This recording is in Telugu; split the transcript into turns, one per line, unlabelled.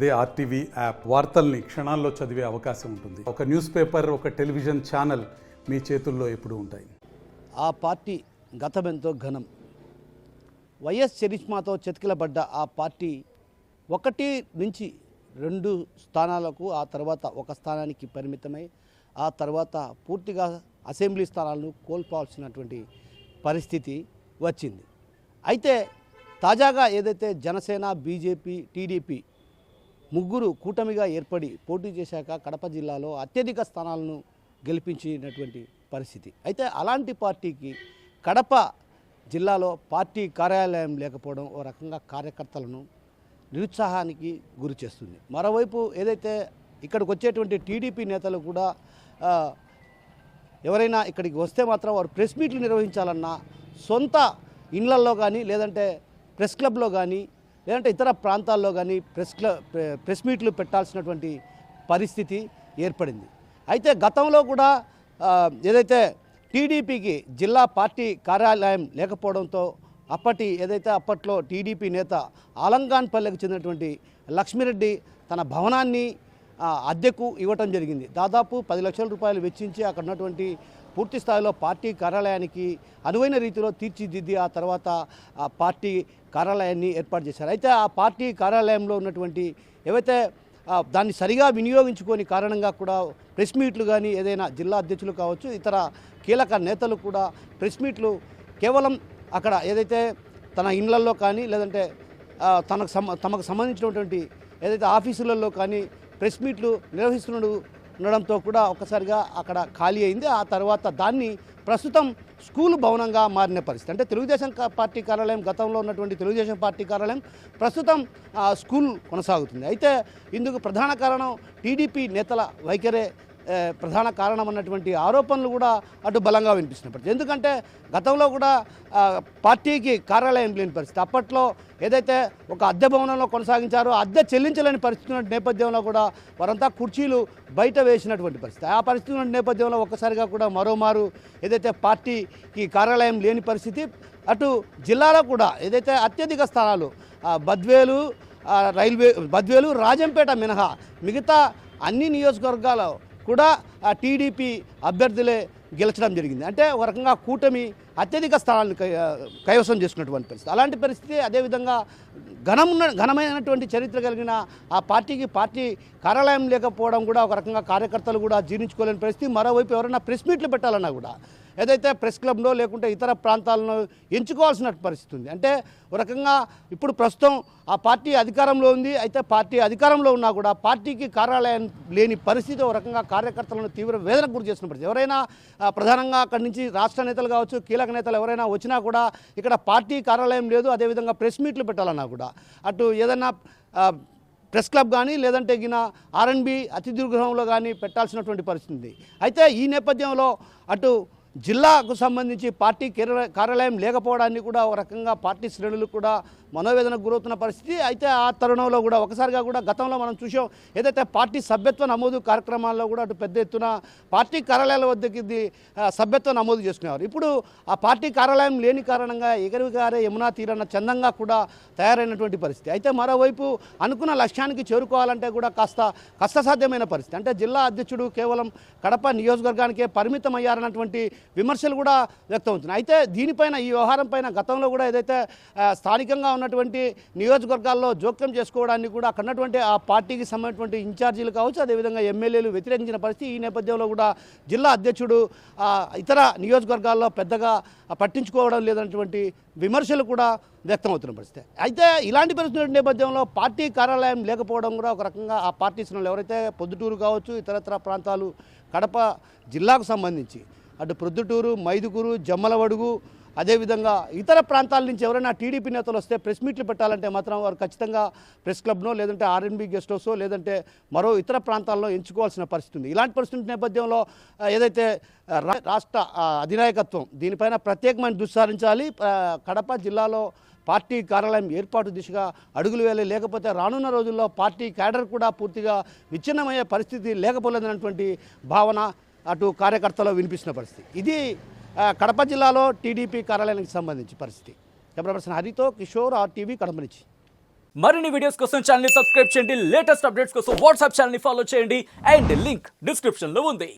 అదే ఆర్టీవీ యాప్ వార్తల్ని క్షణాల్లో చదివే అవకాశం ఉంటుంది. ఒక న్యూస్ పేపర్, ఒక టెలివిజన్ ఛానల్ మీ చేతుల్లో ఎప్పుడూ ఉంటాయి.
ఆ పార్టీ గతమెంతో ఘనం. వైఎస్ చరిష్మాతో చతికిలబడ్డ ఆ పార్టీ 1 నుంచి 2 స్థానాలకు, ఆ తర్వాత 1 స్థానానికి పరిమితమై ఆ తర్వాత పూర్తిగా అసెంబ్లీ స్థానాలను కోల్పోవాల్సినటువంటి పరిస్థితి వచ్చింది. అయితే తాజాగా ఏదైతే జనసేన, బీజేపీ, టీడీపీ ముగ్గురు కూటమిగా ఏర్పడి పోటీ చేశాక కడప జిల్లాలో అత్యధిక స్థానాలను గెలిపించినటువంటి పరిస్థితి. అయితే అలాంటి పార్టీకి కడప జిల్లాలో పార్టీ కార్యాలయం లేకపోవడం ఓ రకంగా కార్యకర్తలను నిరుత్సాహానికి గురి చేస్తుంది. మరోవైపు ఏదైతే ఇక్కడికి వచ్చేటువంటి టీడీపీ నేతలు కూడా ఎవరైనా ఇక్కడికి వస్తే మాత్రం వారు ప్రెస్ మీట్లు నిర్వహించాలన్నా సొంత ఇళ్లల్లో కానీ, లేదంటే ప్రెస్ క్లబ్లో కానీ, లేదంటే ఇతర ప్రాంతాల్లో కానీ ప్రెస్ మీట్లు పెట్టాల్సినటువంటి పరిస్థితి ఏర్పడింది. అయితే గతంలో కూడా ఏదైతే టీడీపీకి జిల్లా పార్టీ కార్యాలయం లేకపోవడంతో అప్పట్లో టీడీపీ నేత ఆలంగాన్పల్లెకు చెందినటువంటి లక్ష్మిరెడ్డి తన భవనాన్ని అద్దెకు ఇవ్వటం జరిగింది. దాదాపు 10 లక్షల రూపాయలు వెచ్చించి అక్కడ ఉన్నటువంటి పూర్తి స్థాయిలో పార్టీ కార్యాలయానికి అనువైన రీతిలో తీర్చిదిద్ది ఆ తర్వాత ఆ పార్టీ కార్యాలయాన్ని ఏర్పాటు చేశారు. అయితే ఆ పార్టీ కార్యాలయంలో ఉన్నటువంటి ఏవైతే దాన్ని సరిగా వినియోగించుకొని కారణంగా కూడా ప్రెస్ మీట్లు కానీ, ఏదైనా జిల్లా అధ్యక్షులు కావచ్చు, ఇతర కీలక నేతలు కూడా ప్రెస్ మీట్లు కేవలం అక్కడ ఏదైతే తన ఇళ్లల్లో కానీ, లేదంటే తమకు సంబంధించినటువంటి ఏదైతే ఆఫీసులలో కానీ ప్రెస్ మీట్లు ఉండడంతో కూడా ఒక్కసారిగా అక్కడ ఖాళీ అయింది. ఆ తర్వాత దాన్ని ప్రస్తుతం స్కూల్ భవనంగా మారిన పరిస్థితి. అంటే తెలుగుదేశం పార్టీ కార్యాలయం, గతంలో ఉన్నటువంటి తెలుగుదేశం పార్టీ కార్యాలయం ప్రస్తుతం స్కూల్ కొనసాగుతుంది. అయితే ఇందుకు ప్రధాన కారణం టీడీపీ నేతల వైఖరే ప్రధాన కారణం అన్నటువంటి ఆరోపణలు కూడా అటు బలంగా వినిపిస్తున్న పరిస్థితి. ఎందుకంటే గతంలో కూడా పార్టీకి కార్యాలయం లేని పరిస్థితి. అప్పట్లో ఏదైతే ఒక అద్దె భవనంలో కొనసాగించారో అద్దె చెల్లించలేని పరిస్థితి ఉన్న నేపథ్యంలో కూడా వారంతా కుర్చీలు బయట వేసినటువంటి పరిస్థితి. ఆ పరిస్థితి ఉన్న నేపథ్యంలో ఒక్కసారిగా కూడా మరోమారు ఏదైతే పార్టీకి కార్యాలయం లేని పరిస్థితి, అటు జిల్లాలో కూడా ఏదైతే అత్యధిక స్థానాలు బద్వేలు, రాజంపేట మినహా మిగతా అన్ని నియోజకవర్గాలు కూడా టీడీపీ అభ్యర్థులే గెలిచడం జరిగింది. అంటే ఒక రకంగా కూటమి అత్యధిక స్థానాలను కైవసం చేసుకున్నటువంటి పరిస్థితి. అలాంటి పరిస్థితి అదేవిధంగా ఘనమైనటువంటి చరిత్ర కలిగిన ఆ పార్టీ కార్యాలయం లేకపోవడం కూడా ఒక రకంగా కార్యకర్తలు కూడా జీర్ణించుకోలేని పరిస్థితి. మరోవైపు ఎవరైనా ప్రెస్ మీట్లు పెట్టాలన్నా కూడా ఏదైతే ప్రెస్ క్లబ్లో లేకుంటే ఇతర ప్రాంతాలను ఎంచుకోవాల్సిన పరిస్థితి ఉంది. అంటే ఒక రకంగా ఇప్పుడు ప్రస్తుతం ఆ పార్టీ అధికారంలో ఉంది. అయితే పార్టీ అధికారంలో ఉన్నా కూడా పార్టీకి కార్యాలయం లేని పరిస్థితి ఒక రకంగా కార్యకర్తలను తీవ్ర వేదనకు గురి చేసిన పరిస్థితి. ఎవరైనా ప్రధానంగా అక్కడి నుంచి రాష్ట్ర నేతలు కావచ్చు, కీలక నేతలు ఎవరైనా వచ్చినా కూడా ఇక్కడ పార్టీ కార్యాలయం లేదు. అదేవిధంగా ప్రెస్ మీట్లు పెట్టాలన్నా కూడా అటు ఏదైనా ప్రెస్ క్లబ్ కానీ, లేదంటే ఆర్ఎన్బి అతిథి గృహంలో కానీ పెట్టాల్సినటువంటి పరిస్థితి ఉంది. అయితే ఈ నేపథ్యంలో అటు జిల్లాకు సంబంధించి పార్టీ కార్యాలయం లేకపోవడాన్ని కూడా ఒక రకంగా పార్టీ శ్రేణులు కూడా మనోవేదనకు గురవుతున్న పరిస్థితి. అయితే ఆ తరుణంలో కూడా ఒకసారిగా కూడా గతంలో మనం చూసాం, ఏదైతే పార్టీ సభ్యత్వ నమోదు కార్యక్రమాల్లో కూడా అటు పెద్ద ఎత్తున పార్టీ కార్యాలయాల వద్దకి సభ్యత్వ నమోదు చేసుకునేవారు. ఇప్పుడు ఆ పార్టీ కార్యాలయం లేని కారణంగా ఎగరిగారే యమునా తీరన్న చందంగా కూడా తయారైనటువంటి పరిస్థితి. అయితే మరోవైపు అనుకున్న లక్ష్యానికి చేరుకోవాలంటే కూడా కాస్త కష్టసాధ్యమైన పరిస్థితి. అంటే జిల్లా అధ్యక్షుడు కేవలం కడప నియోజకవర్గానికే పరిమితం అయ్యారన్నటువంటి విమర్శలు కూడా వ్యక్తమవుతున్నాయి. అయితే దీనిపైన, ఈ వ్యవహారం పైన గతంలో కూడా ఏదైతే స్థానికంగా ఉన్నటువంటి నియోజకవర్గాల్లో జోక్యం చేసుకోవడాన్ని కూడా అక్కడ ఉన్నటువంటి ఆ పార్టీకి సంబంధించినటువంటి ఇన్ఛార్జీలు కావచ్చు, అదేవిధంగా ఎమ్మెల్యేలు వ్యతిరేకించిన పరిస్థితి. ఈ నేపథ్యంలో కూడా జిల్లా అధ్యక్షుడు ఇతర నియోజకవర్గాల్లో పెద్దగా పట్టించుకోవడం లేదన్నటువంటి విమర్శలు కూడా వ్యక్తమవుతున్న పరిస్థితి. అయితే ఇలాంటి పరిస్థితుల నేపథ్యంలో పార్టీ కార్యాలయం లేకపోవడం కూడా ఒక రకంగా ఆ పార్టీ శ్రేణులు ఎవరైతే పొద్దుటూరు కావచ్చు, ఇతరత్ర ప్రాంతాలు కడప జిల్లాకు సంబంధించి అటు ప్రొద్దుటూరు, మైదుకూరు, జమ్మలమడుగు, అదేవిధంగా ఇతర ప్రాంతాల నుంచి ఎవరైనా టీడీపీ నేతలు వస్తే ప్రెస్ మీట్లు పెట్టాలంటే మాత్రం వారు ఖచ్చితంగా ప్రెస్ క్లబ్నో, లేదంటే ఆర్ఎన్బి గెస్ట్ హౌసో, లేదంటే మరో ఇతర ప్రాంతాల్లో ఎంచుకోవాల్సిన పరిస్థితి ఉంది. ఇలాంటి పరిస్థితి నేపథ్యంలో ఏదైతే రాష్ట్ర అధినాయకత్వం దీనిపైన ప్రత్యేకమైన దృష్టి సారించాలి. కడప జిల్లాలో పార్టీ కార్యాలయం ఏర్పాటు దిశగా అడుగులు వేయాలి. లేకపోతే రానున్న రోజుల్లో పార్టీ క్యాడర్ కూడా పూర్తిగా విచ్ఛిన్నమయ్యే పరిస్థితి లేకపోలేదన్నటువంటి భావన అటు కార్యకర్తలో వినిపిస్తున్న పరిస్థితి. ఇది కడప జిల్లాలో టీడీపీ కార్యాలయానికి సంబంధించి పరిస్థితి. కెమెరా పర్సన్ హరితో కిషోర్, RTV, కడప నుంచి.
మరిన్ని వీడియోస్ కోసం ఛానల్ ని సబ్స్క్రైబ్ చేయండి, లేటెస్ట్ అప్డేట్స్ కోసం వాట్సాప్ ఛానల్ ని ఫాలో చేయండి అండ్ లింక్ డిస్క్రిప్షన్ లో ఉంది.